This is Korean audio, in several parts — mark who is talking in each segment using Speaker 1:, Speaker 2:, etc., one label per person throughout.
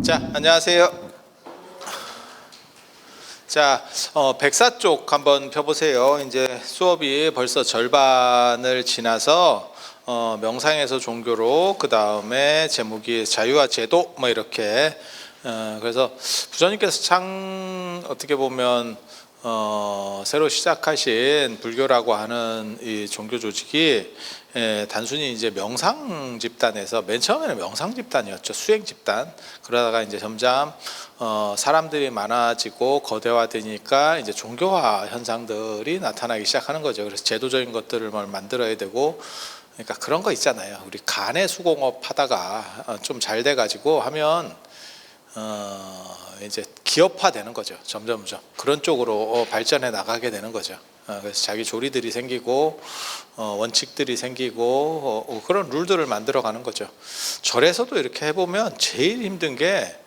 Speaker 1: 자, 안녕하세요. 자, 백사 쪽 한번 펴보세요. 이제 수업이 벌써 절반을 지나서 명상에서 종교로, 그 다음에 제목이 자유와 제도, 뭐 이렇게. 그래서 부처님께서 참 어떻게 보면 새로 시작하신 불교라고 하는 이 종교 조직이 단순히 이제 명상 집단에서, 맨 처음에는 명상 집단이었죠. 수행 집단. 그러다가 이제 점점 사람들이 많아지고 거대화되니까 이제 종교화 현상들이 나타나기 시작하는 거죠. 그래서 제도적인 것들을 만들어야 되고, 그러니까 그런 거 있잖아요. 우리 간의 수공업 하다가 좀 잘 돼가지고 하면 이제 기업화 되는 거죠. 점점점 그런 쪽으로 발전해 나가게 되는 거죠. 그래서 자기 조리들이 생기고 원칙들이 생기고 그런 룰들을 만들어 가는 거죠. 절에서도 이렇게 해보면 제일 힘든 게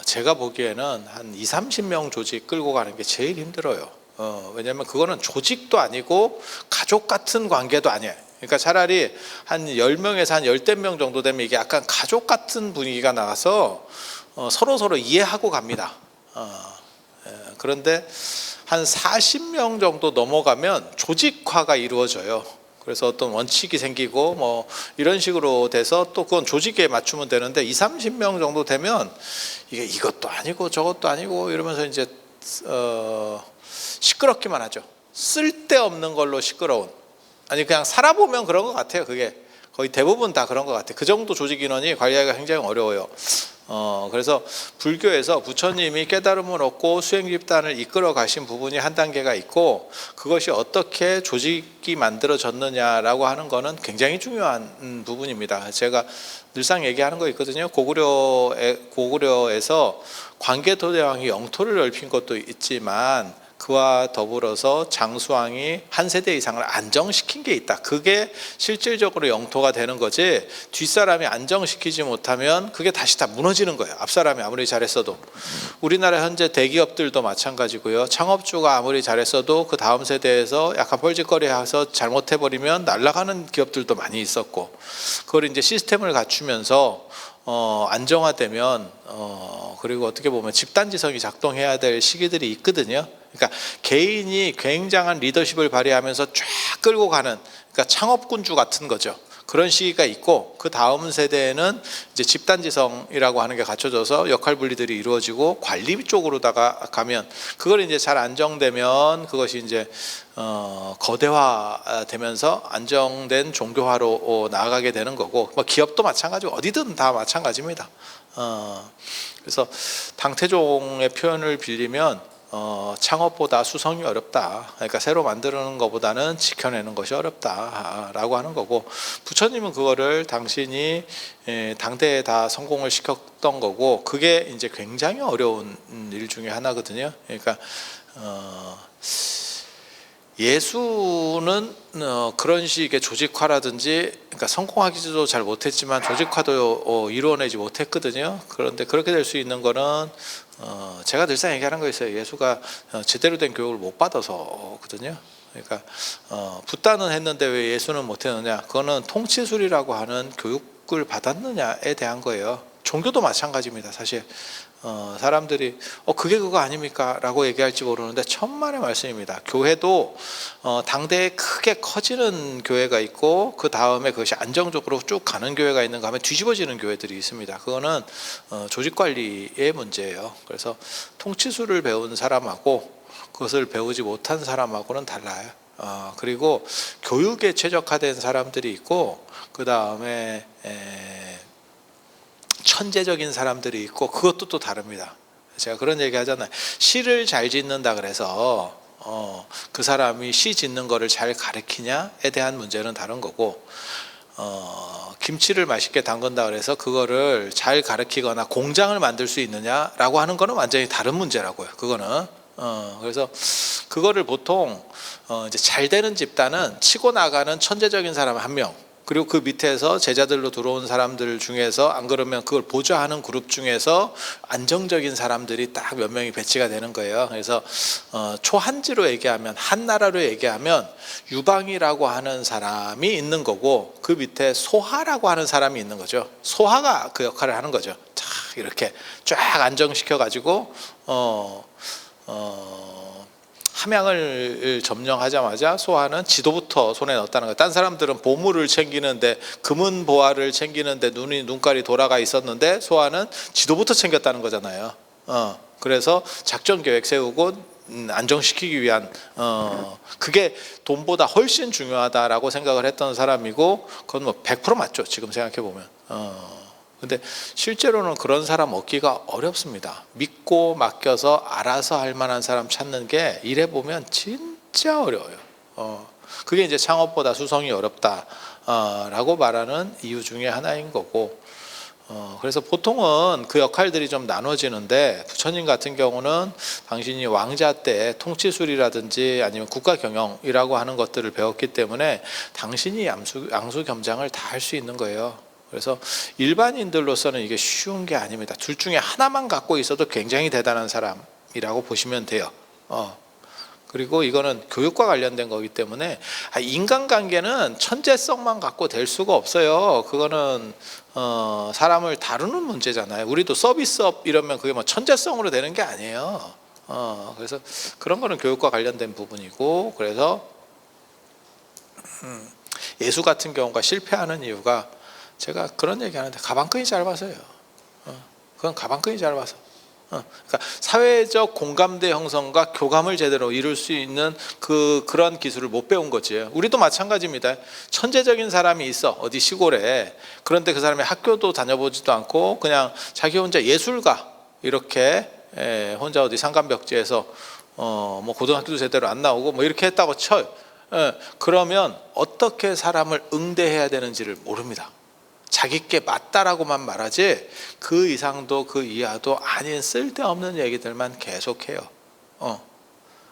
Speaker 1: 제가 보기에는 한 20-30명 조직 끌고 가는 게 제일 힘들어요. 왜냐하면 그거는 조직도 아니고 가족 같은 관계도 아니에요. 그러니까 차라리 한 10명에서 한 10명 정도 되면 이게 약간 가족 같은 분위기가 나와서 서로 이해하고 갑니다. 그런데 한 40명 정도 넘어가면 조직화가 이루어져요. 그래서 어떤 원칙이 생기고 뭐 이런 식으로 돼서 또 그건 조직에 맞추면 되는데, 20-30명 정도 되면 이게 이것도 아니고 저것도 아니고 이러면서 이제 시끄럽기만 하죠. 쓸데없는 걸로 시끄러운. 아니 그냥 살아보면 그런 것 같아요. 그게 거의 대부분 다 그런 것 같아요. 그 정도 조직 인원이 관리하기가 굉장히 어려워요. 그래서 불교에서 부처님이 깨달음을 얻고 수행 집단을 이끌어 가신 부분이 한 단계가 있고, 그것이 어떻게 조직이 만들어졌느냐라고 하는 거는 굉장히 중요한 부분입니다. 제가 늘상 얘기하는 거 있거든요. 고구려에서 광개토대왕이 영토를 넓힌 것도 있지만 그와 더불어서 장수왕이 한 세대 이상을 안정시킨 게 있다. 그게 실질적으로 영토가 되는 거지, 뒷사람이 안정시키지 못하면 그게 다시 다 무너지는 거예요. 앞사람이 아무리 잘했어도. 우리나라 현재 대기업들도 마찬가지고요. 창업주가 아무리 잘했어도 그 다음 세대에서 약간 뻘짓거리해서 잘못해버리면 날아가는 기업들도 많이 있었고, 그걸 이제 시스템을 갖추면서 안정화되면 그리고 어떻게 보면 집단지성이 작동해야 될 시기들이 있거든요. 그러니까 개인이 굉장한 리더십을 발휘하면서 쫙 끌고 가는, 그러니까 창업군주 같은 거죠. 그런 시기가 있고, 그 다음 세대에는 이제 집단지성이라고 하는 게 갖춰져서 역할 분리들이 이루어지고 관리 쪽으로다가 가면, 그걸 이제 잘 안정되면 그것이 이제 거대화되면서 안정된 종교화로 나아가게 되는 거고, 뭐 기업도 마찬가지고 어디든 다 마찬가지입니다. 그래서 당태종의 표현을 빌리면 창업보다 수성이 어렵다. 그러니까 새로 만드는 것보다는 지켜내는 것이 어렵다라고 하는 거고, 부처님은 그거를 당신이 당대에 다 성공을 시켰던 거고, 그게 이제 굉장히 어려운 일 중에 하나거든요. 그러니까 예수는 그런 식의 조직화라든지, 그러니까 성공하기도 잘 못했지만 조직화도 이루어내지 못했거든요. 그런데 그렇게 될 수 있는 거는 제가 늘상 얘기하는 거 있어요. 예수가 제대로 된 교육을 못 받아서거든요. 그러니까 붓다는 했는데 왜 예수는 못했느냐? 그거는 통치술이라고 하는 교육을 받았느냐에 대한 거예요. 종교도 마찬가지입니다. 사실 사람들이 그게 그거 아닙니까? 라고 얘기할지 모르는데 천만의 말씀입니다. 교회도 당대에 크게 커지는 교회가 있고, 그 다음에 그것이 안정적으로 쭉 가는 교회가 있는가 하면 뒤집어지는 교회들이 있습니다. 그거는 조직관리의 문제예요. 그래서 통치술을 배운 사람하고 그것을 배우지 못한 사람하고는 달라요. 그리고 교육에 최적화된 사람들이 있고, 그 다음에 천재적인 사람들이 있고, 그것도 또 다릅니다. 제가 그런 얘기 하잖아요. 시를 잘 짓는다 그래서 그 사람이 시 짓는 거를 잘 가르치냐에 대한 문제는 다른 거고, 김치를 맛있게 담근다 그래서 그거를 잘 가르치거나 공장을 만들 수 있느냐라고 하는 거는 완전히 다른 문제라고요. 그거는 그래서 그거를 보통 이제 잘 되는 집단은 치고 나가는 천재적인 사람 한 명, 그리고 그 밑에서 제자들로 들어온 사람들 중에서, 안 그러면 그걸 보좌하는 그룹 중에서 안정적인 사람들이 딱 몇 명이 배치가 되는 거예요. 그래서 초한지로 얘기하면, 한나라로 얘기하면 유방이라고 하는 사람이 있는 거고, 그 밑에 소하라고 하는 사람이 있는 거죠. 소하가 그 역할을 하는 거죠. 이렇게 쫙 안정시켜 가지고 함양을 점령하자마자 소하는 지도부터 손에 넣었다는 거예요. 딴 사람들은 보물을 챙기는데, 금은 보화를 챙기는데 눈깔이 돌아가 있었는데 소하는 지도부터 챙겼다는 거잖아요. 그래서 작전 계획 세우고 안정시키기 위한 그게 돈보다 훨씬 중요하다라고 생각을 했던 사람이고, 그건 뭐 100% 맞죠, 지금 생각해 보면. 근데 실제로는 그런 사람 얻기가 어렵습니다. 믿고 맡겨서 알아서 할 만한 사람 찾는 게 일해 보면 진짜 어려워요. 그게 이제 창업보다 수성이 어렵다라고 말하는 이유 중에 하나인 거고, 그래서 보통은 그 역할들이 좀 나눠지는데, 부처님 같은 경우는 당신이 왕자 때 통치술이라든지 아니면 국가 경영이라고 하는 것들을 배웠기 때문에 당신이 양수겸장을 다 할 수 있는 거예요. 그래서 일반인들로서는 이게 쉬운 게 아닙니다. 둘 중에 하나만 갖고 있어도 굉장히 대단한 사람이라고 보시면 돼요. 그리고 이거는 교육과 관련된 거기 때문에 인간관계는 천재성만 갖고 될 수가 없어요. 그거는 사람을 다루는 문제잖아요. 우리도 서비스업 이러면 그게 뭐 천재성으로 되는 게 아니에요. 그래서 그런 거는 교육과 관련된 부분이고, 그래서 예수 같은 경우가 실패하는 이유가, 제가 그런 얘기 하는데 가방끈이 짧아서요. 그건 가방끈이 짧아서. 그러니까 사회적 공감대 형성과 교감을 제대로 이룰 수 있는 그런 기술을 못 배운 거지. 우리도 마찬가지입니다. 천재적인 사람이 있어, 어디 시골에. 그런데 그 사람이 학교도 다녀보지도 않고 그냥 자기 혼자 예술가 이렇게 혼자 어디 산간벽지에서 뭐 고등학교도 제대로 안 나오고 뭐 이렇게 했다고 쳐요. 그러면 어떻게 사람을 응대해야 되는지를 모릅니다. 자기께 맞다라고만 말하지 그 이상도 그 이하도 아닌 쓸데없는 얘기들만 계속해요.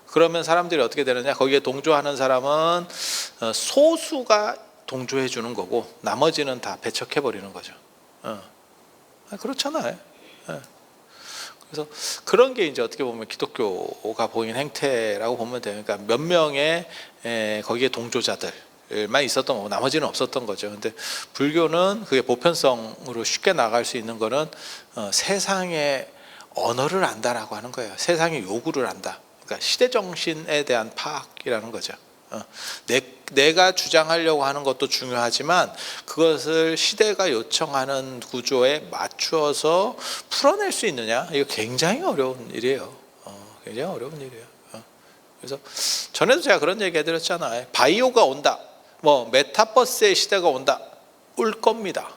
Speaker 1: 그러면 사람들이 어떻게 되느냐, 거기에 동조하는 사람은 소수가 동조해 주는 거고 나머지는 다 배척해 버리는 거죠. 그렇잖아요. 그래서 그런 게 이제 어떻게 보면 기독교가 보인 행태라고 보면 돼요. 그러니까 몇 명의 거기에 동조자들만 있었던 거고 나머지는 없었던 거죠. 근데 불교는 그게 보편성으로 쉽게 나갈 수 있는 거는 세상의 언어를 안다라고 하는 거예요. 세상의 요구를 안다. 그러니까 시대 정신에 대한 파악이라는 거죠. 내가 주장하려고 하는 것도 중요하지만 그것을 시대가 요청하는 구조에 맞추어서 풀어낼 수 있느냐, 이거 굉장히 어려운 일이에요. 굉장히 어려운 일이에요. 그래서 전에도 제가 그런 얘기 해드렸잖아요. 바이오가 온다, 뭐 메타버스의 시대가 온다, 올 겁니다.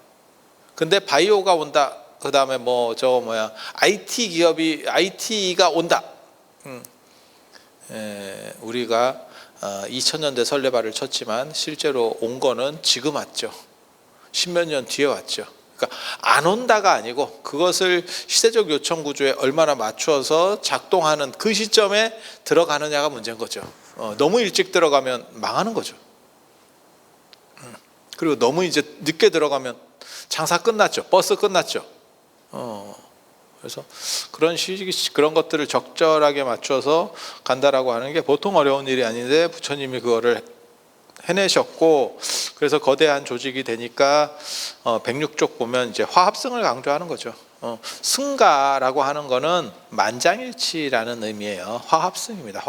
Speaker 1: 근데 바이오가 온다, 그 다음에 뭐 IT 기업이 IT가 온다. 우리가 2000년대 설레발을 쳤지만 실제로 온 거는 지금 왔죠. 10몇 년 뒤에 왔죠. 그러니까 안 온다가 아니고 그것을 시대적 요청 구조에 얼마나 맞추어서 작동하는 그 시점에 들어가느냐가 문제인 거죠. 너무 일찍 들어가면 망하는 거죠. 그리고 너무 이제 늦게 들어가면 장사 끝났죠. 버스 끝났죠. 그래서 그런 것들을 적절하게 맞춰서 간다라고 하는 게 보통 어려운 일이 아닌데 부처님이 그거를 해내셨고, 그래서 거대한 조직이 되니까 106쪽 보면 이제 화합성을 강조하는 거죠. 승가라고 하는 거는 만장일치라는 의미예요. 화합성입니다.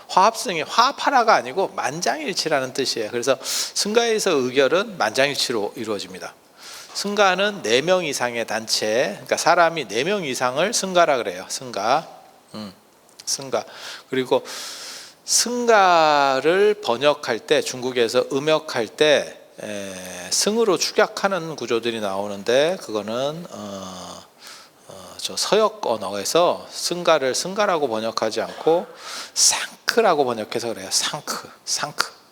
Speaker 1: 화합성이 화합하라가 아니고 만장일치라는 뜻이에요. 그래서 승가에서 의결은 만장일치로 이루어집니다. 승가는 4명 이상의 단체, 그러니까 사람이 4명 이상을 승가라 그래요. 승가. 그리고 승가를 번역할 때, 중국에서 음역할 때 승으로 축약하는 구조들이 나오는데, 그거는 저 서역 언어에서 승가를 승가라고 번역하지 않고 상크라고 번역해서 그래요.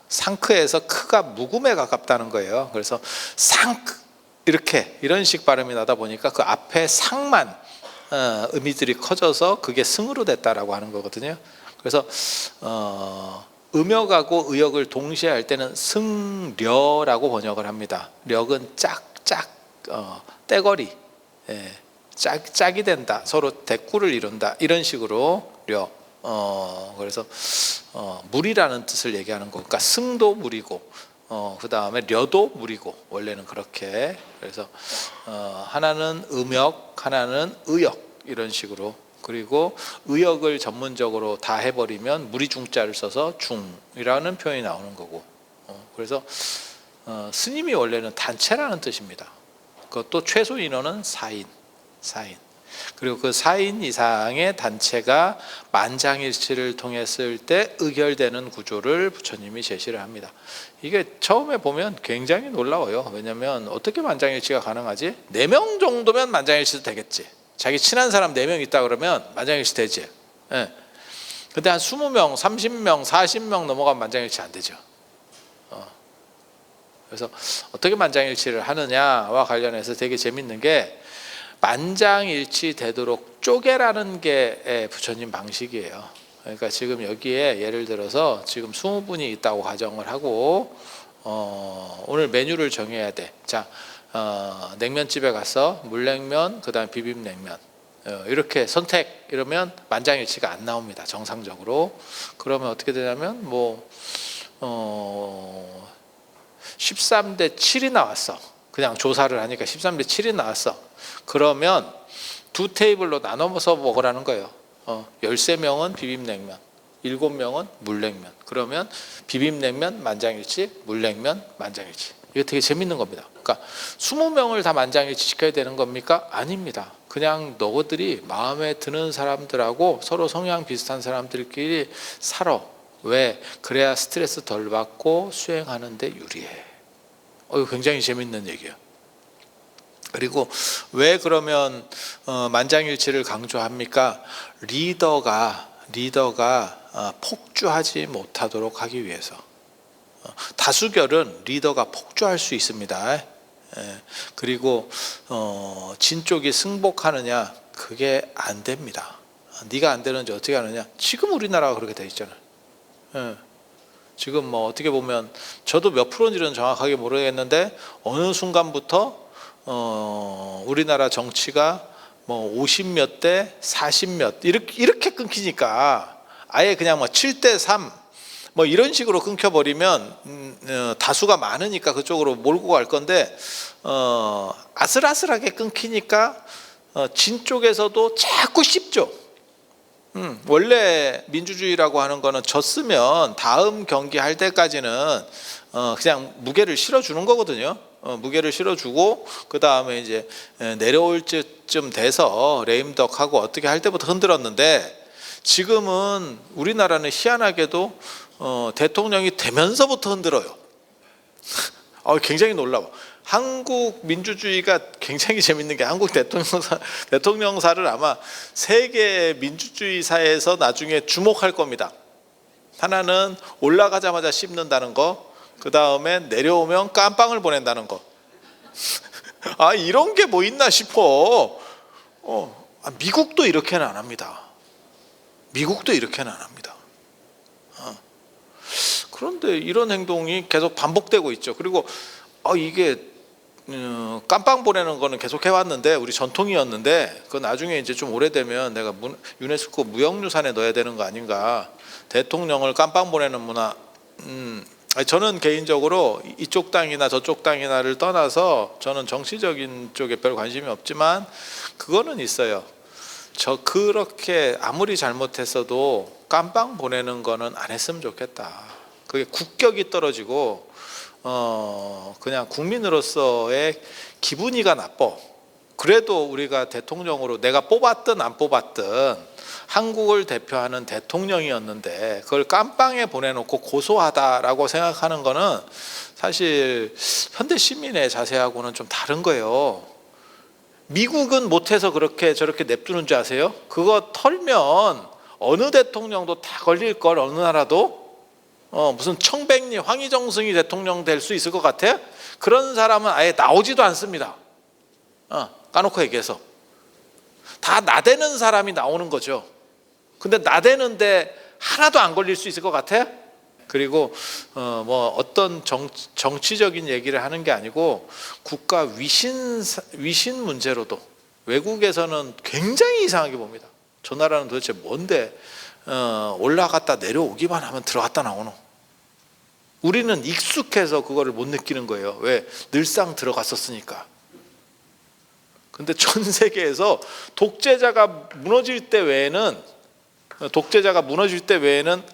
Speaker 1: 상크에서 크가 묵음에 가깝다는 거예요. 그래서 상크 이런 식 발음이 나다 보니까 그 앞에 상만 의미들이 커져서 그게 승으로 됐다라고 하는 거거든요. 그래서 음역하고 의역을 동시에 할 때는 승려라고 번역을 합니다. 력은 짝짝 떼거리, 짝이 된다, 서로 대꾸를 이룬다, 이런 식으로 려. 그래서 물이라는 뜻을 얘기하는 거. 그러니까 승도 물이고 그 다음에 려도 물이고 원래는 그렇게. 그래서 하나는 음역, 하나는 의역 이런 식으로. 그리고 의역을 전문적으로 다 해버리면 물이 중자를 써서 중이라는 표현이 나오는 거고. 그래서 스님이 원래는 단체라는 뜻입니다. 그것도 최소 인원은 4인. 그리고 그 4인 이상의 단체가 만장일치를 통했을 때 의결되는 구조를 부처님이 제시를 합니다. 이게 처음에 보면 굉장히 놀라워요. 왜냐하면 어떻게 만장일치가 가능하지? 4명 정도면 만장일치도 되겠지. 자기 친한 사람 4명 있다 그러면 만장일치 되지. 예. 근데 한 20명, 30명, 40명 넘어가면 만장일치 안 되죠. 그래서 어떻게 만장일치를 하느냐와 관련해서 되게 재밌는 게 만장일치 되도록 쪼개라는 게 부처님 방식이에요. 그러니까 지금 여기에 예를 들어서 지금 20분이 있다고 가정을 하고 오늘 메뉴를 정해야 돼. 자, 냉면집에 가서 물냉면, 그다음 비빔냉면 이렇게 선택 이러면 만장일치가 안 나옵니다. 정상적으로. 그러면 어떻게 되냐면 13대 7이 나왔어. 그냥 조사를 하니까 13대 7이 나왔어. 그러면 2테이블로 나눠서 먹으라는 거예요. 13명은 비빔냉면, 7명은 물냉면. 그러면 비빔냉면 만장일치, 물냉면 만장일치. 이게 되게 재밌는 겁니다. 그러니까 20명을 다 만장일치 시켜야 되는 겁니까? 아닙니다. 그냥 너희들이 마음에 드는 사람들하고 서로 성향 비슷한 사람들끼리 살아. 왜? 그래야 스트레스 덜 받고 수행하는 데 유리해. 이거 굉장히 재밌는 얘기예요. 그리고 왜 그러면 만장일치를 강조합니까? 리더가 폭주하지 못하도록 하기 위해서. 다수결은 리더가 폭주할 수 있습니다. 그리고 진 쪽이 승복하느냐? 그게 안 됩니다. 네가 안 되는지 어떻게 하느냐? 지금 우리나라가 그렇게 돼 있잖아요. 지금 어떻게 보면 저도 몇 프로인지는 정확하게 모르겠는데 어느 순간부터 우리나라 정치가 50몇 대 40몇 이렇게 끊기니까 아예 그냥 7대 3 이런 식으로 끊겨버리면 다수가 많으니까 그쪽으로 몰고 갈 건데 아슬아슬하게 끊기니까 진 쪽에서도 자꾸 씹죠. 원래 민주주의라고 하는 거는 졌으면 다음 경기 할 때까지는 그냥 무게를 실어주는 거거든요. 무게를 실어주고 그 다음에 이제 내려올 쯤 돼서 레임덕하고 어떻게 할 때부터 흔들었는데 지금은 우리나라는 희한하게도 대통령이 되면서부터 흔들어요. 굉장히 놀라워. 한국 민주주의가 굉장히 재밌는 게 한국 대통령사를 아마 세계 민주주의사에서 나중에 주목할 겁니다. 하나는 올라가자마자 씹는다는 거, 그 다음에 내려오면 깜빵을 보낸다는 거. 이런 게 뭐 있나 싶어. 미국도 이렇게는 안 합니다. 미국도 이렇게는 안 합니다. 그런데 이런 행동이 계속 반복되고 있죠. 그리고 이게 깜빵 보내는 거는 계속 해왔는데 우리 전통이었는데 그 나중에 이제 좀 오래되면 내가 유네스코 무형유산에 넣어야 되는 거 아닌가. 대통령을 깜빵 보내는 문화. 저는 개인적으로 이쪽 땅이나 저쪽 땅이나를 떠나서 저는 정치적인 쪽에 별 관심이 없지만 그거는 있어요. 그렇게 아무리 잘못했어도 깜빵 보내는 거는 안 했으면 좋겠다. 그게 국격이 떨어지고 그냥 국민으로서의 기분이가 나빠. 그래도 우리가 대통령으로 내가 뽑았든 안 뽑았든 한국을 대표하는 대통령이었는데 그걸 깜빵에 보내놓고 고소하다라고 생각하는 거는 사실 현대 시민의 자세하고는 좀 다른 거예요. 미국은 못해서 저렇게 냅두는 줄 아세요? 그거 털면 어느 대통령도 다 걸릴걸. 어느 나라도 무슨 청백리 황희정승이 대통령 될 수 있을 것 같아? 그런 사람은 아예 나오지도 않습니다. 까놓고 얘기해서 다 나대는 사람이 나오는 거죠. 근데 나대는데 하나도 안 걸릴 수 있을 것 같아? 그리고 어떤 정치적인 얘기를 하는 게 아니고 국가 위신 문제로도 외국에서는 굉장히 이상하게 봅니다. 저 나라는 도대체 뭔데 올라갔다 내려오기만 하면 들어갔다 나오노. 우리는 익숙해서 그거를 못 느끼는 거예요. 왜? 늘상 들어갔었으니까. 근데 전 세계에서 독재자가 무너질 때 외에는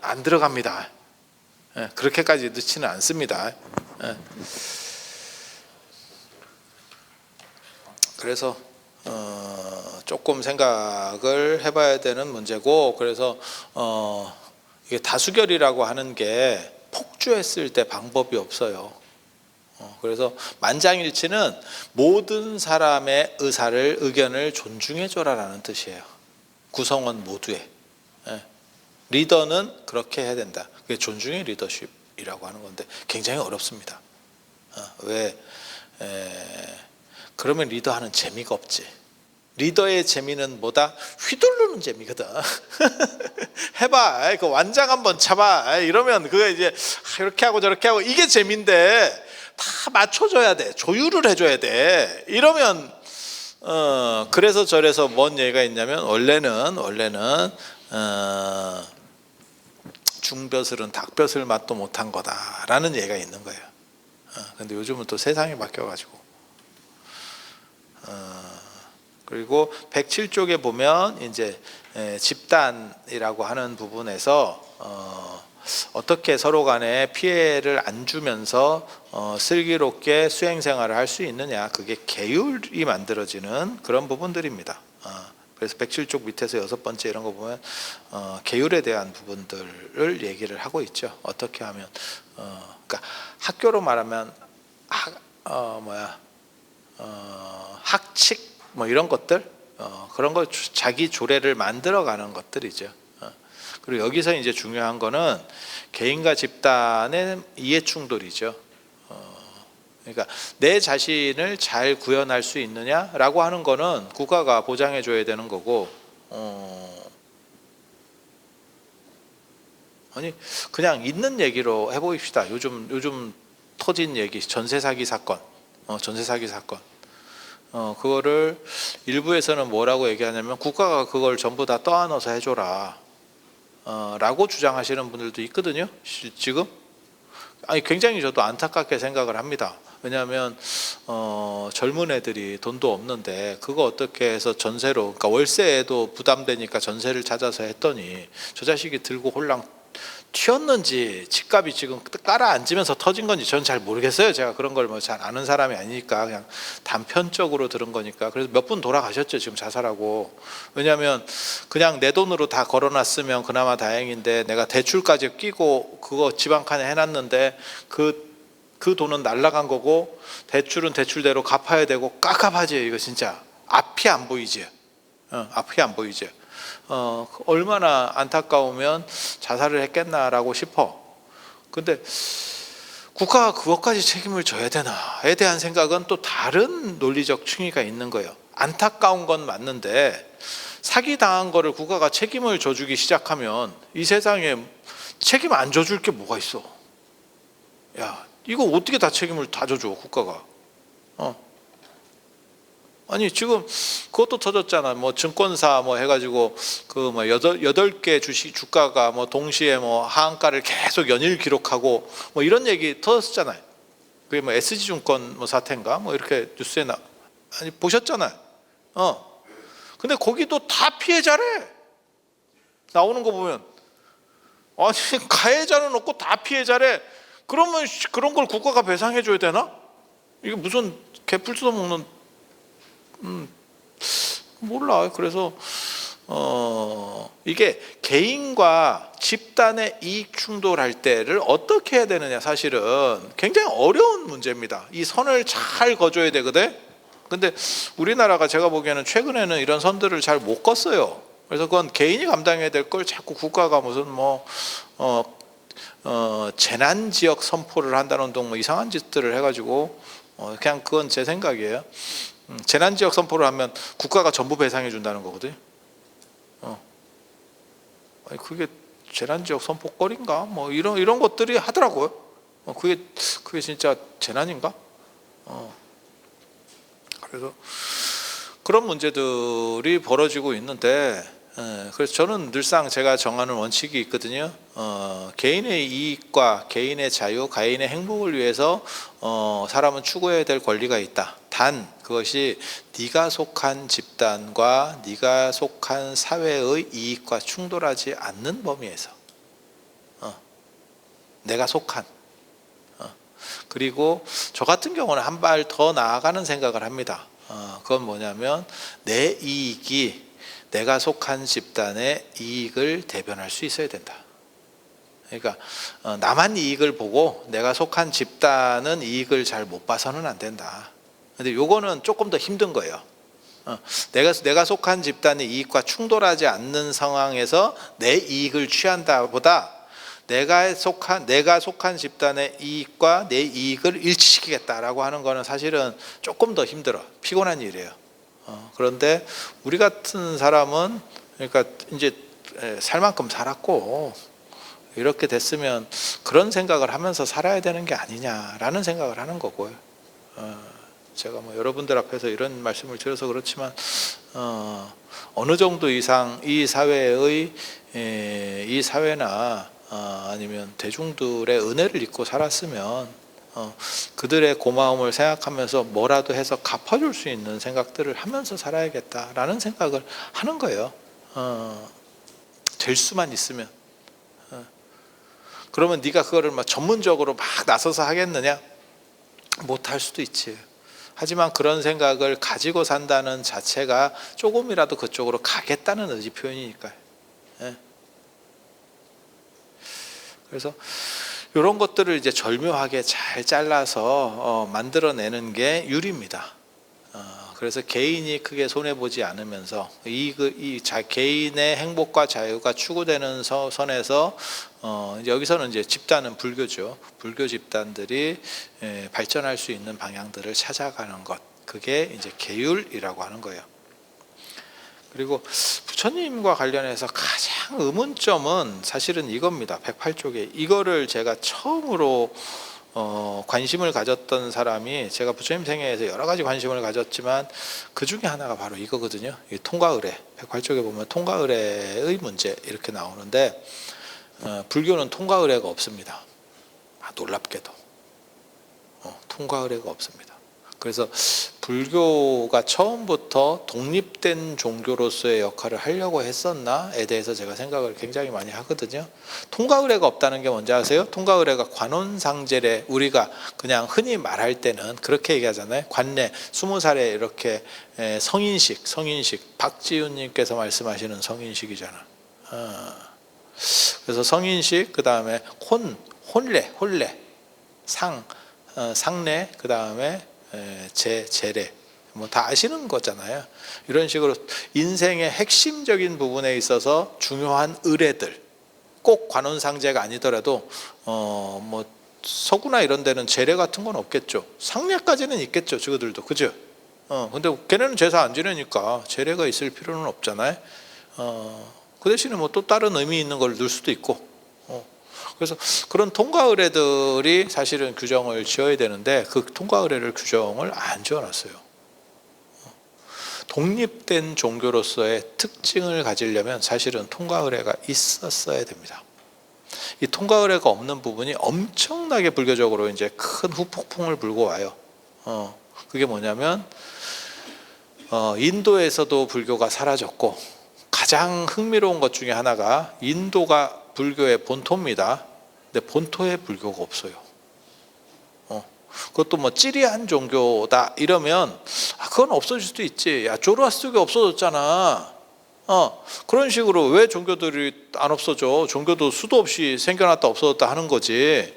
Speaker 1: 안 들어갑니다. 그렇게까지 늦지는 않습니다. 그래서 조금 생각을 해봐야 되는 문제고, 그래서 이게 다수결이라고 하는 게 폭주했을 때 방법이 없어요. 그래서 만장일치는 모든 사람의 의견을 존중해줘라라는 뜻이에요. 구성원 모두의. 리더는 그렇게 해야 된다. 그게 존중의 리더십이라고 하는 건데 굉장히 어렵습니다. 왜? 그러면 리더하는 재미가 없지. 리더의 재미는 뭐다? 휘두르는 재미거든. 해봐. 그 완장 한번 차봐. 이러면 그거 이제 이렇게 하고 저렇게 하고 이게 재미인데 다 맞춰줘야 돼. 조율을 해줘야 돼. 이러면 그래서 저래서 뭔 얘기가 있냐면 원래는 중벼슬은 닭벼슬 맛도 못한 거다라는 얘기가 있는 거예요. 근데 요즘은 또 세상이 바뀌어가지고 그리고 107쪽에 보면 이제 집단이라고 하는 부분에서 어떻게 서로 간에 피해를 안 주면서 슬기롭게 수행 생활을 할 수 있느냐, 그게 계율이 만들어지는 그런 부분들입니다. 그래서 107쪽 밑에서 6번째 이런 거 보면 계율에 대한 부분들을 얘기를 하고 있죠. 어떻게 하면 그러니까 학교로 말하면 학칙 뭐 이런 것들, 그런 거 자기 조례를 만들어가는 것들이죠. 그리고 여기서 이제 중요한 거는 개인과 집단의 이해 충돌이죠. 그러니까 내 자신을 잘 구현할 수 있느냐라고 하는 거는 국가가 보장해 줘야 되는 거고, 아니 그냥 있는 얘기로 해보입시다. 요즘 터진 얘기, 전세 사기 사건. 그거를 일부에서는 뭐라고 얘기하냐면 국가가 그걸 전부 다 떠안아서 해줘라 라고 주장하시는 분들도 있거든요. 지금 굉장히 저도 안타깝게 생각을 합니다. 왜냐하면 젊은 애들이 돈도 없는데 그거 어떻게 해서 전세로, 그러니까 월세에도 부담되니까 전세를 찾아서 했더니 저 자식이 들고 홀랑 튀었는지 집값이 지금 깔아앉으면서 터진 건지 저는 잘 모르겠어요. 제가 그런 걸 뭐 잘 아는 사람이 아니니까 그냥 단편적으로 들은 거니까. 그래서 몇 분 돌아가셨죠, 지금 자살하고. 왜냐하면 그냥 내 돈으로 다 걸어놨으면 그나마 다행인데 내가 대출까지 끼고 그거 집 한 칸에 해놨는데 그 돈은 날라간 거고 대출은 대출대로 갚아야 되고 깝깝하지. 이거 진짜 앞이 안 보이지. 앞이 안 보이지. 얼마나 안타까우면 자살을 했겠나라고 싶어. 근데 국가가 그것까지 책임을 져야 되나에 대한 생각은 또 다른 논리적 충의가 있는 거예요. 안타까운 건 맞는데 사기당한 거를 국가가 책임을 져주기 시작하면 이 세상에 책임 안 져줄 게 뭐가 있어. 야, 이거 어떻게 다 책임을 다 져줘 국가가. 아니 지금 그것도 터졌잖아. 뭐 증권사 뭐 해가지고 그 뭐 8개 주가가 뭐 동시에 뭐 하한가를 계속 연일 기록하고 뭐 이런 얘기 터졌잖아요. 그게 뭐 SG증권 뭐 사태인가 뭐 이렇게 뉴스에 아니 보셨잖아요. 근데 거기도 다 피해자래. 나오는 거 보면 아니 가해자는 없고 다 피해자래. 그러면 그런 걸 국가가 배상해 줘야 되나? 이게 무슨 개풀 뜯어먹는 몰라. 그래서 이게 개인과 집단의 이익 충돌할 때를 어떻게 해야 되느냐, 사실은 굉장히 어려운 문제입니다. 이 선을 잘 거줘야 되거든. 근데 우리나라가 제가 보기에는 최근에는 이런 선들을 잘 못 껐어요. 그래서 그건 개인이 감당해야 될 걸 자꾸 국가가 무슨 재난지역 선포를 한다는 등 뭐 이상한 짓들을 해가지고 그냥 그건 제 생각이에요. 재난지역 선포를 하면 국가가 전부 배상해 준다는 거거든요. 아니 그게 재난지역 선포거리인가? 뭐 이런 것들이 하더라고요. 그게 진짜 재난인가? 그래서 그런 문제들이 벌어지고 있는데 그래서 저는 늘상 제가 정하는 원칙이 있거든요. 개인의 이익과 개인의 자유, 개인의 행복을 위해서 사람은 추구해야 될 권리가 있다. 단 그것이 네가 속한 집단과 네가 속한 사회의 이익과 충돌하지 않는 범위에서 내가 속한 그리고 저 같은 경우는 한 발 더 나아가는 생각을 합니다. 그건 뭐냐면 내 이익이 내가 속한 집단의 이익을 대변할 수 있어야 된다. 그러니까 나만 이익을 보고 내가 속한 집단은 이익을 잘 못 봐서는 안 된다. 근데 요거는 조금 더 힘든 거예요. 내가 속한 집단의 이익과 충돌하지 않는 상황에서 내 이익을 취한다 보다 내가 속한 집단의 이익과 내 이익을 일치시키겠다라고 하는 거는 사실은 조금 더 힘들어. 피곤한 일이에요. 그런데 우리 같은 사람은 그러니까 이제 살 만큼 살았고 이렇게 됐으면 그런 생각을 하면서 살아야 되는 게 아니냐라는 생각을 하는 거고요. 제가 뭐 여러분들 앞에서 이런 말씀을 드려서 그렇지만 어느 정도 이상 이 사회나 아니면 대중들의 은혜를 입고 살았으면 그들의 고마움을 생각하면서 뭐라도 해서 갚아줄 수 있는 생각들을 하면서 살아야겠다라는 생각을 하는 거예요. 될 수만 있으면. 그러면 네가 그거를 막 전문적으로 막 나서서 하겠느냐? 못할 수도 있지. 하지만 그런 생각을 가지고 산다는 자체가 조금이라도 그쪽으로 가겠다는 의지 표현이니까요. 그래서 이런 것들을 이제 절묘하게 잘 잘라서 만들어내는 게 유리입니다. 그래서 개인이 크게 손해보지 않으면서 개인의 행복과 자유가 추구되는 선에서 이제 여기서는 이제 집단은 불교죠. 불교 집단들이 발전할 수 있는 방향들을 찾아가는 것, 그게 이제 계율이라고 하는 거예요. 그리고 부처님과 관련해서 가장 의문점은 사실은 이겁니다. 108쪽에 이거를 제가 처음으로 관심을 가졌던 사람이, 제가 부처님 생애에서 여러 가지 관심을 가졌지만 그 중에 하나가 바로 이거거든요. 이 통과의례, 108쪽에 보면 통과의례의 문제 이렇게 나오는데 불교는 통과의례가 없습니다. 놀랍게도 통과의례가 없습니다. 그래서 불교가 처음부터 독립된 종교로서의 역할을 하려고 했었나에 대해서 제가 생각을 굉장히 많이 하거든요. 통과의례가 없다는 게 뭔지 아세요? 통과의례가 관원상제례, 우리가 그냥 흔히 말할 때는 그렇게 얘기하잖아요. 관례 20살에 이렇게 성인식 박지훈님께서 말씀하시는 성인식이잖아. 그래서 성인식, 그 다음에 혼례, 상례, 그 다음에 제례, 뭐 다 아시는 거잖아요. 이런 식으로 인생의 핵심적인 부분에 있어서 중요한 의례들, 꼭 관원상제가 아니더라도 뭐 서구나 이런 데는 제례 같은 건 없겠죠. 상례까지는 있겠죠, 저들도, 그죠? 근데 걔네는 제사 안 지내니까 제례가 있을 필요는 없잖아요. 그 대신에 뭐 또 다른 의미 있는 걸 넣을 수도 있고. 그래서 그런 통과의례들이 사실은 규정을 지어야 되는데 그 통과의례를 규정을 안 지어놨어요. 독립된 종교로서의 특징을 가지려면 사실은 통과의례가 있었어야 됩니다. 이 통과의례가 없는 부분이 엄청나게 불교적으로 이제 큰 후폭풍을 불고 와요. 그게 뭐냐면 인도에서도 불교가 사라졌고, 가장 흥미로운 것 중에 하나가 인도가 불교의 본토입니다. 근데 본토에 불교가 없어요. 그것도 뭐 찌리한 종교다 이러면 그건 없어질 수도 있지. 야, 조로아스터가 없어졌잖아. 그런 식으로 왜 종교들이 안 없어져? 종교도 수도 없이 생겨났다 없어졌다 하는 거지.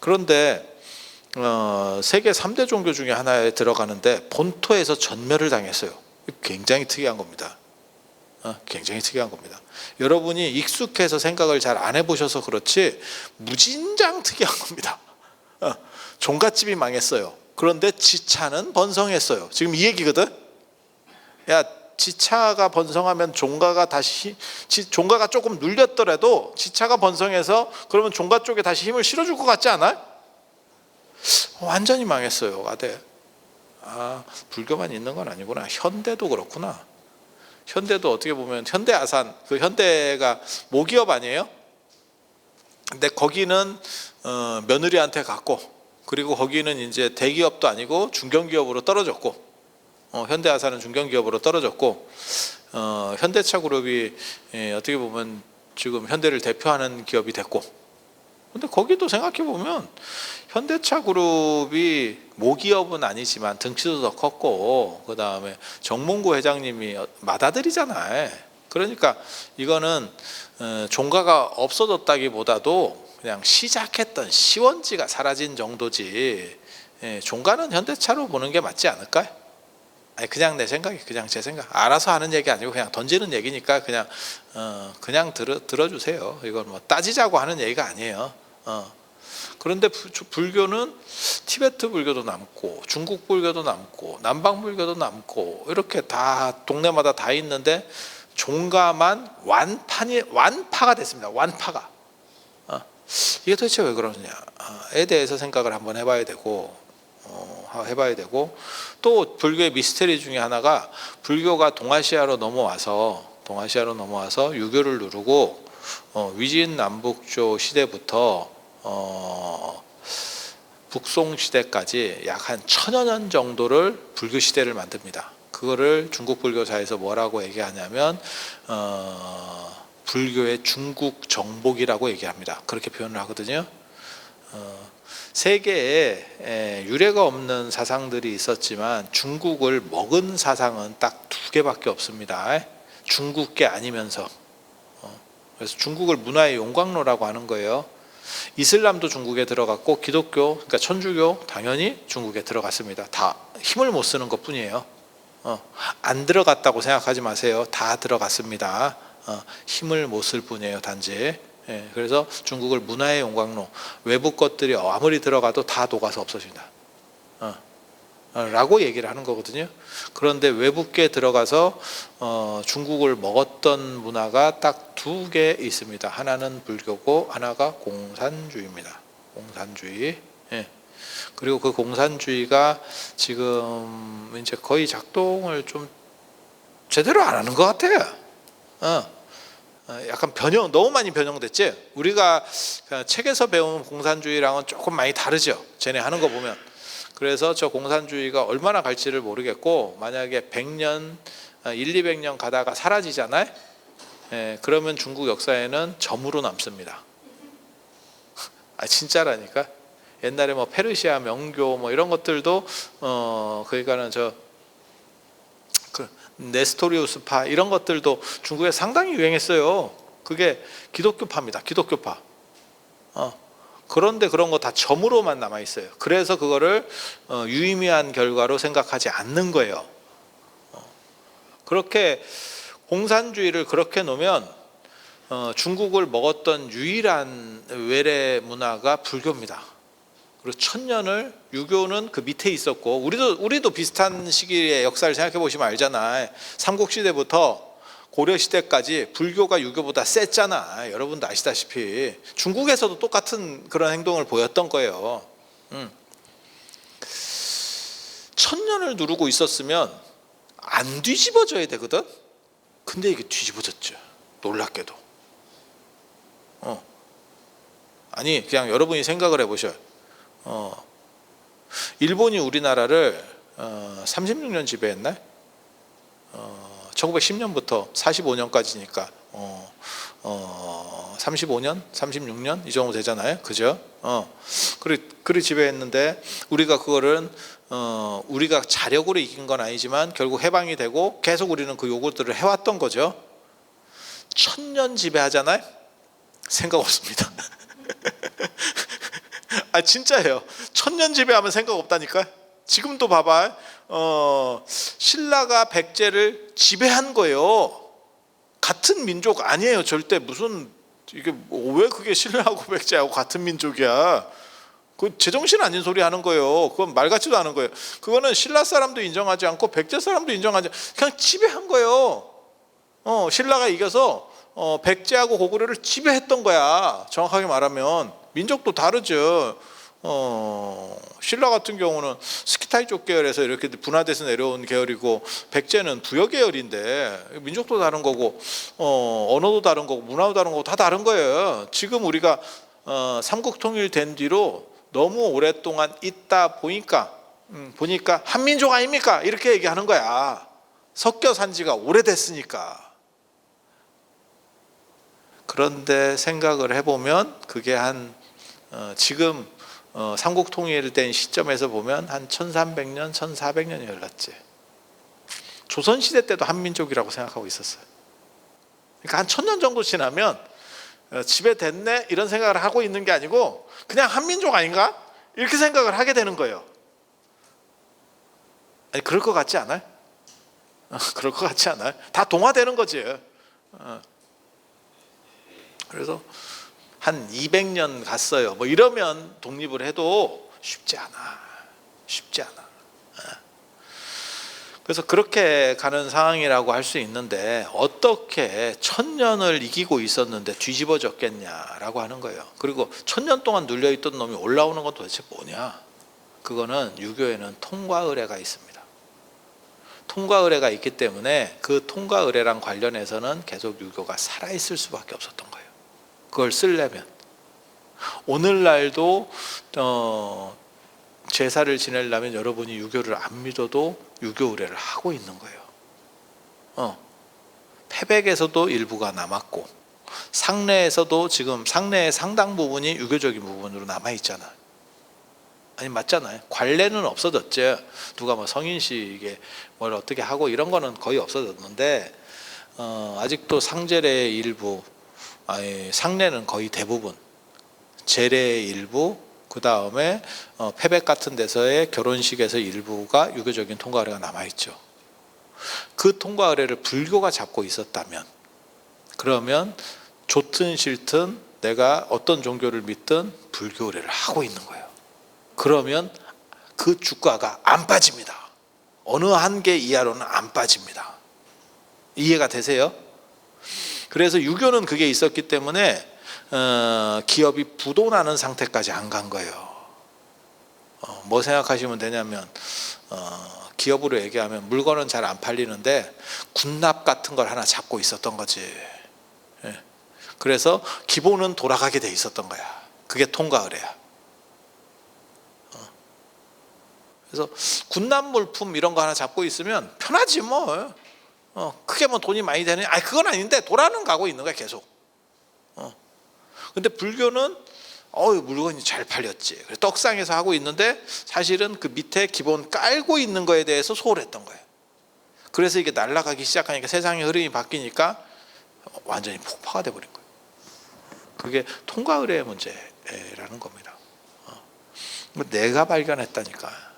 Speaker 1: 그런데 세계 3대 종교 중에 하나에 들어가는데 본토에서 전멸을 당했어요. 굉장히 특이한 겁니다. 굉장히 특이한 겁니다. 여러분이 익숙해서 생각을 잘 안 해보셔서 그렇지 무진장 특이한 겁니다. 종갓집이 망했어요. 그런데 지차는 번성했어요. 지금 이 얘기거든. 야, 지차가 번성하면 종가가 조금 눌렸더라도 지차가 번성해서 그러면 종가 쪽에 다시 힘을 실어줄 것 같지 않아요? 완전히 망했어요. 불교만 있는 건 아니구나. 현대도 그렇구나. 현대도 어떻게 보면 현대아산, 그 현대가 모기업 아니에요? 근데 거기는 며느리한테 갔고, 그리고 거기는 이제 대기업도 아니고 중견기업으로 떨어졌고, 현대아산은 중견기업으로 떨어졌고, 현대차그룹이 어떻게 보면 지금 현대를 대표하는 기업이 됐고, 근데 거기도 생각해 보면 현대차그룹이 모기업은 아니지만 등치도 더 컸고, 그 다음에 정몽구 회장님이 맏아들이잖아요. 그러니까 이거는 종가가 없어졌다기보다도 그냥 시작했던 시원지가 사라진 정도지, 종가는 현대차로 보는 게 맞지 않을까요? 아니, 그냥 내 생각이, 그냥 제 생각, 알아서 하는 얘기 아니고 그냥 던지는 얘기니까 그냥 들어주세요. 이건 뭐 따지자고 하는 얘기가 아니에요. 그런데 불교는 티베트 불교도 남고 중국 불교도 남고 남방 불교도 남고 이렇게 다 동네마다 다 있는데, 종가만 완파가 됐습니다. 완파가. 이게 도대체 왜 그러느냐에 대해서 생각을 한번 해봐야 되고, 또 불교의 미스테리 중에 하나가, 불교가 동아시아로 넘어와서 유교를 누르고 위진 남북조 시대부터 북송 시대까지 약 한 1000여 년 정도를 불교 시대를 만듭니다. 그거를 중국 불교사에서 뭐라고 얘기하냐면 불교의 중국 정복이라고 얘기합니다. 그렇게 표현을 하거든요. 세계에 유례가 없는 사상들이 있었지만 중국을 먹은 사상은 딱 2개밖에 없습니다. 중국계 아니면서. 그래서 중국을 문화의 용광로라고 하는 거예요. 이슬람도 중국에 들어갔고, 기독교, 그러니까 천주교 당연히 중국에 들어갔습니다. 다 힘을 못 쓰는 것 뿐이에요. 안 들어갔다고 생각하지 마세요. 다 들어갔습니다. 힘을 못 쓸 뿐이에요, 단지. 그래서 중국을 문화의 용광로, 외부 것들이 아무리 들어가도 다 녹아서 없어진다 라고 얘기를 하는 거거든요. 그런데 외부께 들어가서 중국을 먹었던 문화가 딱 2개 있습니다. 하나는 불교고 하나가 공산주의입니다. 공산주의. 그리고 그 공산주의가 지금 이제 거의 작동을 좀 제대로 안 하는 것 같아요. 약간 너무 많이 변형됐지. 우리가 책에서 배운 공산주의랑은 조금 많이 다르죠. 쟤네 하는 거 보면. 그래서 저 공산주의가 얼마나 갈지를 모르겠고, 만약에 100년, 200년 가다가 사라지잖아요. 그러면 중국 역사에는 점으로 남습니다. 진짜라니까. 옛날에 뭐 페르시아 명교 뭐 이런 것들도 그러니까는 그 네스토리우스파 이런 것들도 중국에 상당히 유행했어요. 그게 기독교파입니다. 기독교파. 그런데 그런 거 다 점으로만 남아 있어요. 그래서 그거를 유의미한 결과로 생각하지 않는 거예요. 그렇게 공산주의를 그렇게 놓으면 중국을 먹었던 유일한 외래 문화가 불교입니다. 그리고 1000년을 유교는 그 밑에 있었고, 우리도 비슷한 시기의 역사를 생각해 보시면 알잖아요. 삼국시대부터 고려시대까지 불교가 유교보다 셌잖아. 여러분도 아시다시피 중국에서도 똑같은 그런 행동을 보였던 거예요. 1000년을 누르고 있었으면 안 뒤집어져야 되거든. 근데 이게 뒤집어졌죠. 놀랍게도. 아니, 그냥 여러분이 생각을 해보셔요. 일본이 우리나라를 36년 지배했나? 1910년부터 45년까지니까 35년, 36년 이 정도 되잖아요, 그죠? 그리 지배했는데, 우리가 그거를 우리가 자력으로 이긴 건 아니지만 결국 해방이 되고 계속 우리는 그 요구들을 해왔던 거죠. 1000년 지배하잖아요. 생각 없습니다. 진짜예요. 1000년 지배하면 생각 없다니까. 지금도 봐봐. 신라가 백제를 지배한 거예요. 같은 민족 아니에요. 절대. 무슨 이게 왜 그게 신라하고 백제하고 같은 민족이야. 그 제정신 아닌 소리 하는 거예요. 그건 말 같지도 않은 거예요. 그거는 신라 사람도 인정하지 않고 백제 사람도 인정하지 않고 그냥 지배한 거예요. 신라가 이겨서 백제하고 고구려를 지배했던 거야. 정확하게 말하면. 민족도 다르죠. 신라 같은 경우는 스키타이족 계열에서 이렇게 분화돼서 내려온 계열이고, 백제는 부여 계열인데 민족도 다른 거고 언어도 다른 거고 문화도 다른 거고 다 다른 거예요. 지금 우리가 삼국 통일된 뒤로 너무 오랫동안 있다 보니까 한민족 아닙니까? 이렇게 얘기하는 거야. 섞여 산 지가 오래됐으니까. 그런데 생각을 해보면 그게 지금 삼국 통일된 시점에서 보면 한 1300년, 1400년이 흘렀지. 조선시대 때도 한민족이라고 생각하고 있었어요. 그러니까 한 1000년 정도 지나면 집에 됐네 이런 생각을 하고 있는 게 아니고 그냥 한민족 아닌가? 이렇게 생각을 하게 되는 거예요. 아니, 그럴 것 같지 않아요? 그럴 것 같지 않아요? 다 동화되는 거지. 그래서 한 200년 갔어요. 뭐 이러면 독립을 해도 쉽지 않아. 그래서 그렇게 가는 상황이라고 할 수 있는데, 어떻게 1000년을 이기고 있었는데 뒤집어졌겠냐라고 하는 거예요. 그리고 1000년 동안 눌려있던 놈이 올라오는 건 도대체 뭐냐? 그거는 유교에는 통과의례가 있습니다. 통과의례가 있기 때문에 그 통과의례랑 관련해서는 계속 유교가 살아있을 수밖에 없었던 거예요. 그걸 쓰려면 오늘날도 제사를 지내려면 여러분이 유교를 안 믿어도 유교 의례를 하고 있는 거예요. 태백에서도 일부가 남았고, 상내에서도 지금 상내의 상당 부분이 유교적인 부분으로 남아 있잖아. 아니, 맞잖아요. 관례는 없어졌죠. 누가 뭐 성인식에 뭘 어떻게 하고 이런 거는 거의 없어졌는데, 아직도 상제례의 일부, 상례는 거의 대부분, 제례의 일부, 그 다음에 패백 같은 데서의 결혼식에서 일부가 유교적인 통과의례가 남아있죠. 그 통과의례를 불교가 잡고 있었다면, 그러면 좋든 싫든 내가 어떤 종교를 믿든 불교 의례를 하고 있는 거예요. 그러면 그 주가가 안 빠집니다. 어느 한계 이하로는 안 빠집니다. 이해가 되세요? 그래서 유교는 그게 있었기 때문에 기업이 부도나는 상태까지 안 간 거예요. 뭐 생각하시면 되냐면, 기업으로 얘기하면 물건은 잘 안 팔리는데 군납 같은 걸 하나 잡고 있었던 거지. 그래서 기본은 돌아가게 돼 있었던 거야. 그게 통과의례야. 그래서 군납 물품 이런 거 하나 잡고 있으면 편하지 뭐. 크게 뭐 돈이 많이 되는, 그건 아닌데 돌아는 가고 있는 거야 계속. 근데 불교는 물건이 잘 팔렸지. 떡상에서 하고 있는데 사실은 그 밑에 기본 깔고 있는 거에 대해서 소홀했던 거예요. 그래서 이게 날아가기 시작하니까 세상의 흐름이 바뀌니까 완전히 폭파가 돼버린 거예요. 그게 통과의례의 문제라는 겁니다. 내가 발견했다니까.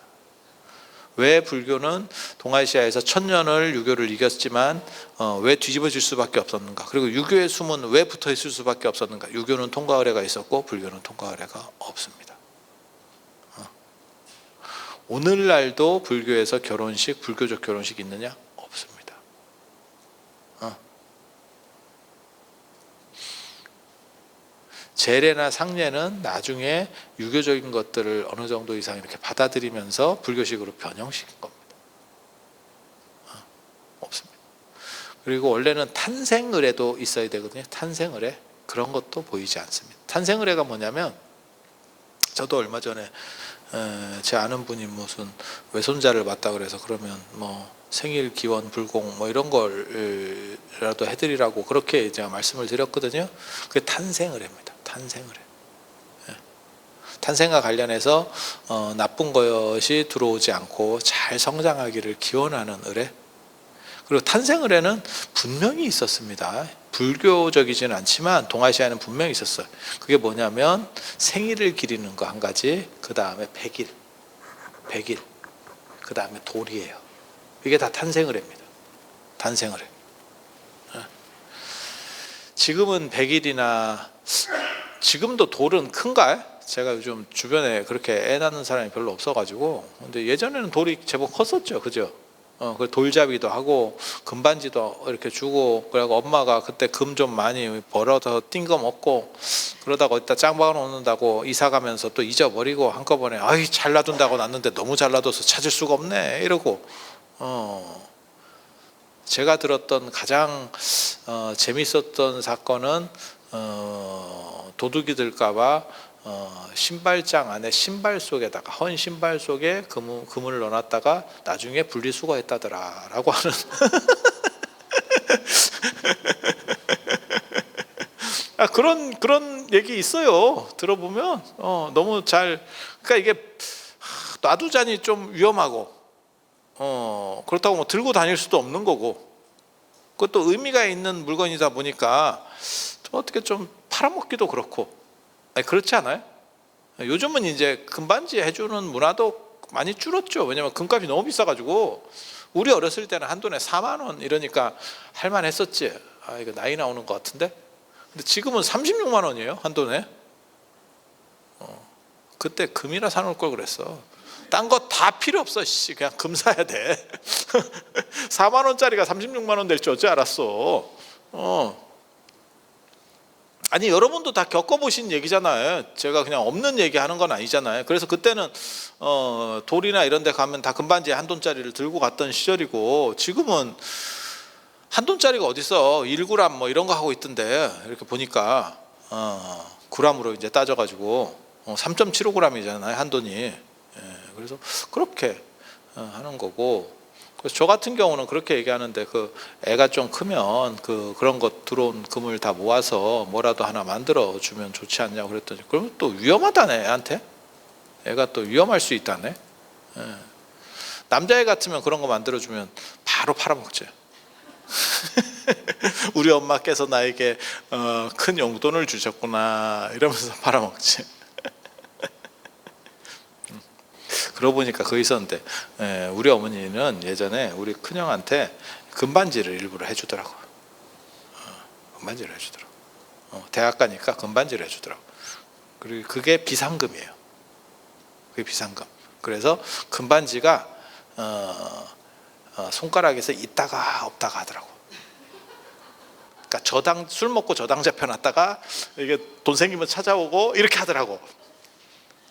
Speaker 1: 왜 불교는 동아시아에서 1000년을 유교를 이겼지만 왜 뒤집어질 수밖에 없었는가? 그리고 유교의 숨은 왜 붙어 있을 수밖에 없었는가? 유교는 통과의례가 있었고 불교는 통과의례가 없습니다. 오늘날도 불교에서 결혼식, 불교적 결혼식 있느냐? 없습니다. 제례나 상례는 나중에 유교적인 것들을 어느 정도 이상 이렇게 받아들이면서 불교식으로 변형시킨 겁니다. 없습니다. 그리고 원래는 탄생의례도 있어야 되거든요. 탄생의례, 그런 것도 보이지 않습니다. 탄생의례가 뭐냐면, 저도 얼마 전에 제 아는 분이 무슨 외손자를 봤다 그래서, 그러면 뭐 생일 기원 불공 뭐 이런 걸라도 해드리라고 그렇게 제가 말씀을 드렸거든요. 그게 탄생의례입니다. 탄생의례. 탄생과 관련해서 나쁜 것이 들어오지 않고 잘 성장하기를 기원하는 의례. 그리고 탄생의례는 분명히 있었습니다. 불교적이지는 않지만 동아시아에는 분명히 있었어요. 그게 뭐냐면 생일을 기리는 거 한 가지, 그 다음에 100일, 그 다음에 돌이에요. 이게 다 탄생의례입니다. 탄생의례. 지금은 100일이나, 지금도 돌은 큰가? 제가 요즘 주변에 그렇게 애 낳는 사람이 별로 없어가지고. 근데 예전에는 돌이 제법 컸었죠, 그죠? 그 돌잡이도 하고 금반지도 이렇게 주고, 그리고 엄마가 그때 금 좀 많이 벌어서 띵거 먹고, 그러다가 어디다 짱 박아 놓는다고 이사 가면서 또 잊어버리고, 한꺼번에 아이 잘 놔둔다고 놨는데 너무 잘 놔둬서 찾을 수가 없네 이러고. 제가 들었던 가장 재밌었던 사건은 도둑이 들까봐 신발장 안에 신발 속에다가, 헌 신발 속에 금을 넣어놨다가 나중에 분리수거했다더라 라고 하는 그런 얘기 있어요. 들어보면 너무 잘, 그러니까 이게 놔두자니 좀 위험하고, 그렇다고 뭐 들고 다닐 수도 없는 거고, 그것도 의미가 있는 물건이다 보니까 어떻게 좀 팔아먹기도 그렇고. 아니, 그렇지 않아요? 요즘은 이제 금반지 해주는 문화도 많이 줄었죠. 왜냐면 금값이 너무 비싸가지고. 우리 어렸을 때는 한돈에 4만 원 이러니까 할만했었지. 아, 이거 나이 나오는 것 같은데. 근데 지금은 36만 원이에요, 한돈에. 그때 금이나 사놓을 걸 그랬어. 딴 거 다 필요 없어. 그냥 금 사야 돼. 4만 원짜리가 36만 원 될 줄 어찌 알았어. 아니, 여러분도 다 겪어보신 얘기잖아요. 제가 그냥 없는 얘기 하는 건 아니잖아요. 그래서 그때는 돌이나 이런 데 가면 다 금반지에 한돈짜리를 들고 갔던 시절이고, 지금은 한돈짜리가 어딨어. 1g 뭐 이런 거 하고 있던데, 이렇게 보니까 g으로 이제 따져가지고 3.75g이잖아요, 한돈이. 그래서 그렇게 하는 거고. 그래서 저 같은 경우는 그렇게 얘기하는데, 그 애가 좀 크면 그런 것 들어온 금을 다 모아서 뭐라도 하나 만들어 주면 좋지 않냐고 그랬더니, 그러면 또 위험하다네, 애한테. 애가 또 위험할 수 있다네. 남자애 같으면 그런 거 만들어 주면 바로 팔아먹지. 우리 엄마께서 나에게 큰 용돈을 주셨구나 이러면서 팔아먹지. 그러고 보니까 그거 있었는데, 우리 어머니는 예전에 우리 큰형한테 금반지를 일부러 해주더라고. 금반지를 해주더라고. 대학 가니까 금반지를 해주더라고. 그리고 그게 비상금이에요. 그게 비상금. 그래서 금반지가 손가락에서 있다가 없다가 하더라고. 그러니까 술 먹고 저당 잡혀놨다가 이게 돈 생기면 찾아오고 이렇게 하더라고.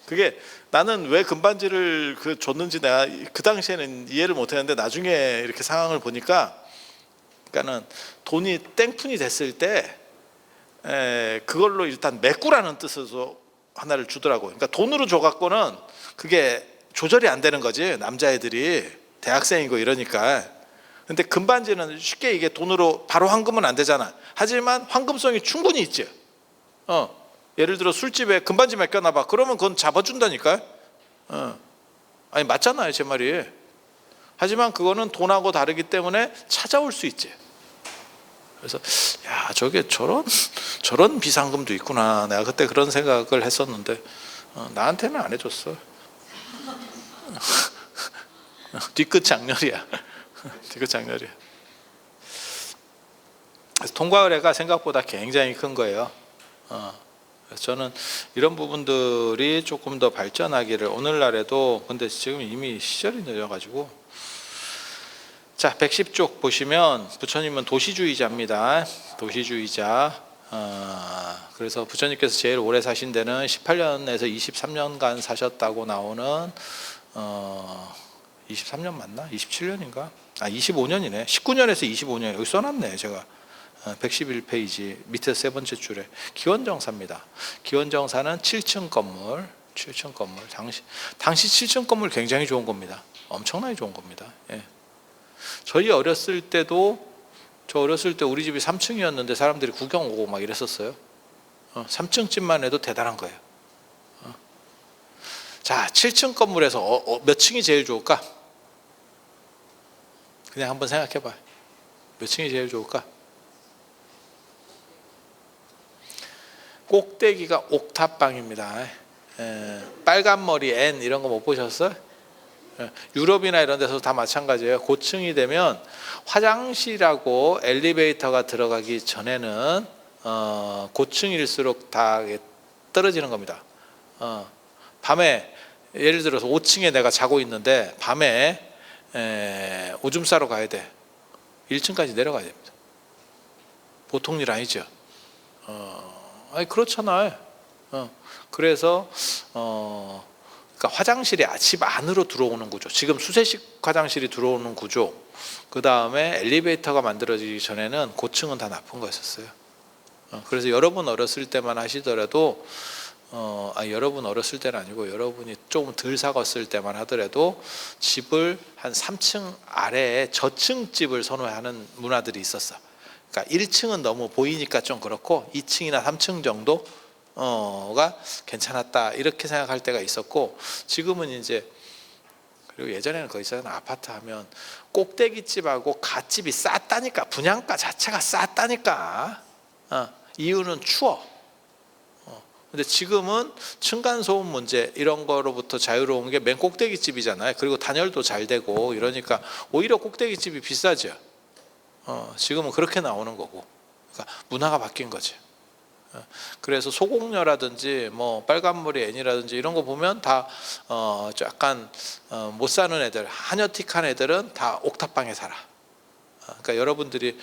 Speaker 1: 그게 나는 왜 금반지를 줬는지 내가 그 당시에는 이해를 못했는데, 나중에 이렇게 상황을 보니까, 그러니까는 돈이 땡푼이 됐을 때 그걸로 일단 메꾸라는 뜻으로 하나를 주더라고요. 그러니까 돈으로 줘갖고는 그게 조절이 안 되는 거지, 남자애들이 대학생이고 이러니까. 근데 금반지는 쉽게 이게 돈으로 바로 환금은 안 되잖아. 하지만 환금성이 충분히 있지. 예를 들어 술집에 금반지 맡겨놔봐. 그러면 그건 잡아준다니까요. 아니, 맞잖아요, 제 말이. 하지만 그거는 돈하고 다르기 때문에 찾아올 수 있지. 그래서 야, 저게 저런 비상금도 있구나. 내가 그때 그런 생각을 했었는데 나한테는 안 해줬어. 뒤끝 장렬이야. 뒤끝 장렬이야. 그래서 통과 의뢰가 생각보다 굉장히 큰 거예요. 그래서 저는 이런 부분들이 조금 더 발전하기를, 오늘날에도. 근데 지금 이미 시절이 늦어가지고. 자, 110쪽 보시면 부처님은 도시주의자입니다. 도시주의자. 그래서 부처님께서 제일 오래 사신 데는 18년에서 23년간 사셨다고 나오는 23년 맞나? 27년인가? 25년이네. 19년에서 25년. 여기 써놨네, 제가. 111페이지 밑에 세 번째 줄에 기원정사입니다. 기원정사는 7층 건물. 7층 건물. 당시 7층 건물 굉장히 좋은 겁니다. 엄청나게 좋은 겁니다. 예. 저희 어렸을 때도, 저 어렸을 때 우리 집이 3층이었는데 사람들이 구경 오고 막 이랬었어요. 3층 집만 해도 대단한 거예요. 자, 7층 건물에서 몇 층이 제일 좋을까? 그냥 한번 생각해 봐요. 몇 층이 제일 좋을까? 꼭대기가 옥탑방입니다. 빨간 머리 N 이런 거 못 보셨어요? 유럽이나 이런 데서 다 마찬가지예요. 고층이 되면 화장실하고 엘리베이터가 들어가기 전에는 고층일수록 다 떨어지는 겁니다. 밤에 예를 들어서 5층에 내가 자고 있는데 밤에 오줌 싸러 가야 돼. 1층까지 내려가야 됩니다. 보통 일 아니죠. 아니 그렇잖아요. 그래서 그러니까 화장실이 집 안으로 들어오는 구조, 지금 수세식 화장실이 들어오는 구조, 그 다음에 엘리베이터가 만들어지기 전에는 고층은 다 나쁜 거였었어요. 그래서 여러분 어렸을 때만 하시더라도 여러분 어렸을 때는 아니고 여러분이 조금 덜 사갔을 때만 하더라도 집을 한 3층 아래에 저층 집을 선호하는 문화들이 있었어. 그러니까 1층은 너무 보이니까 좀 그렇고 2층이나 3층 정도가 괜찮았다 이렇게 생각할 때가 있었고, 지금은 이제, 그리고 예전에는 거기 있잖아, 아파트 하면 꼭대기 집하고 갓집이 쌌다니까. 분양가 자체가 쌌다니까. 이유는 추워. 근데 지금은 층간소음 문제 이런 거로부터 자유로운 게 맨 꼭대기 집이잖아요. 그리고 단열도 잘 되고 이러니까 오히려 꼭대기 집이 비싸죠. 지금은 그렇게 나오는 거고, 그러니까 문화가 바뀐 거죠. 그래서 소공녀라든지 뭐 빨간머리 애니라든지 이런 거 보면 다 약간 못 사는 애들, 한여틱한 애들은 다 옥탑방에 살아. 그러니까 여러분들이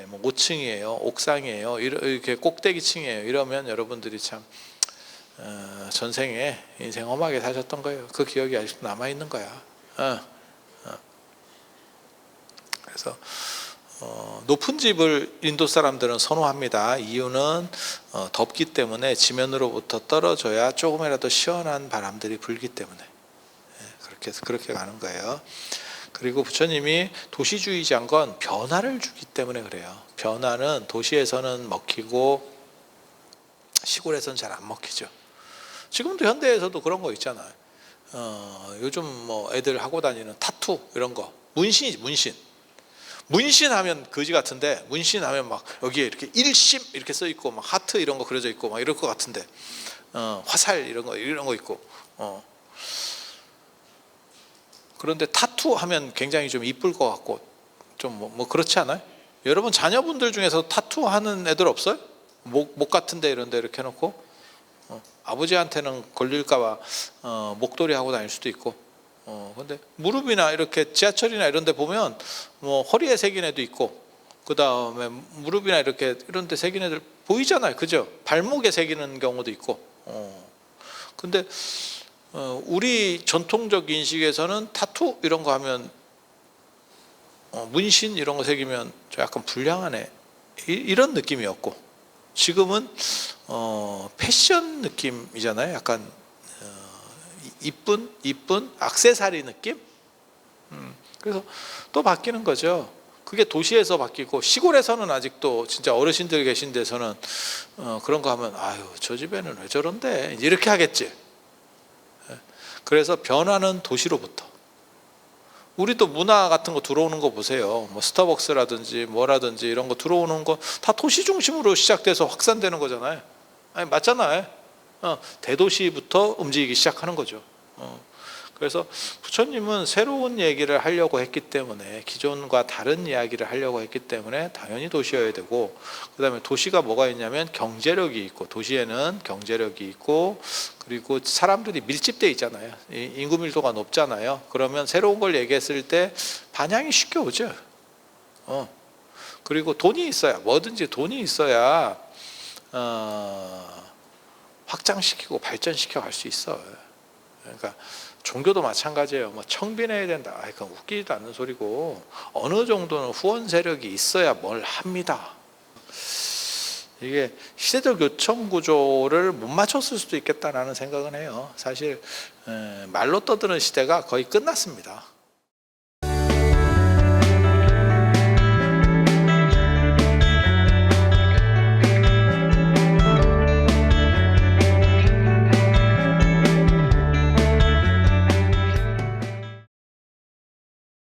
Speaker 1: 뭐 5층이에요, 옥상이에요, 이렇게 꼭대기층이에요 이러면 여러분들이 참 전생에 인생 험하게 사셨던 거예요. 그 기억이 아직도 남아 있는 거야. 그래서 높은 집을 인도 사람들은 선호합니다. 이유는 덥기 때문에 지면으로부터 떨어져야 조금이라도 시원한 바람들이 불기 때문에 그렇게 가는 거예요. 그리고 부처님이 도시주의자인 건 변화를 주기 때문에 그래요. 변화는 도시에서는 먹히고 시골에서는 잘 안 먹히죠. 지금도 현대에서도 그런 거 있잖아요. 요즘 뭐 애들 하고 다니는 타투 이런 거, 문신이지, 문신. 문신하면 거지 같은데, 문신하면 막 여기에 이렇게 일심 이렇게 써 있고 막 하트 이런 거 그려져 있고 막 이럴 것 같은데, 화살 이런 거 있고. 그런데 타투 하면 굉장히 좀 이쁠 것 같고 좀 뭐 그렇지 않아요? 여러분 자녀분들 중에서 타투 하는 애들 없어요? 목 같은데 이런 데 이렇게 해놓고 아버지한테는 걸릴까봐 목도리 하고 다닐 수도 있고. 근데 무릎이나 이렇게 지하철이나 이런 데 보면 뭐 허리에 새긴 애도 있고, 그 다음에 무릎이나 이렇게 이런 데 새긴 애들 보이잖아요. 그죠? 발목에 새기는 경우도 있고. 근데 우리 전통적 인식에서는 타투 이런 거 하면 문신 이런 거 새기면 좀 약간 불량한 애 이런 느낌이었고, 지금은 패션 느낌이잖아요. 약간 이쁜 액세서리 느낌. 그래서 또 바뀌는 거죠. 그게 도시에서 바뀌고, 시골에서는 아직도 진짜 어르신들 계신 데서는 그런 거 하면 아유 저 집에는 왜 저런데 이렇게 하겠지. 그래서 변화는 도시로부터. 우리도 문화 같은 거 들어오는 거 보세요. 뭐 스타벅스라든지 뭐라든지 이런 거 들어오는 거 다 도시 중심으로 시작돼서 확산되는 거잖아요. 아니 맞잖아요. 대도시부터 움직이기 시작하는 거죠. 그래서 부처님은 새로운 얘기를 하려고 했기 때문에, 기존과 다른 이야기를 하려고 했기 때문에 당연히 도시여야 되고, 그 다음에 도시가 뭐가 있냐면 경제력이 있고, 도시에는 경제력이 있고, 그리고 사람들이 밀집돼 있잖아요. 인구 밀도가 높잖아요. 그러면 새로운 걸 얘기했을 때 반향이 쉽게 오죠. 그리고 돈이 있어야, 뭐든지 돈이 있어야 확장시키고 발전시켜 갈 수 있어요. 그러니까 종교도 마찬가지예요. 뭐 청빈해야 된다. 그건 웃기지도 않는 소리고, 어느 정도는 후원 세력이 있어야 뭘 합니다. 이게 시대적 요청 구조를 못 맞췄을 수도 있겠다라는 생각은 해요. 사실 말로 떠드는 시대가 거의 끝났습니다.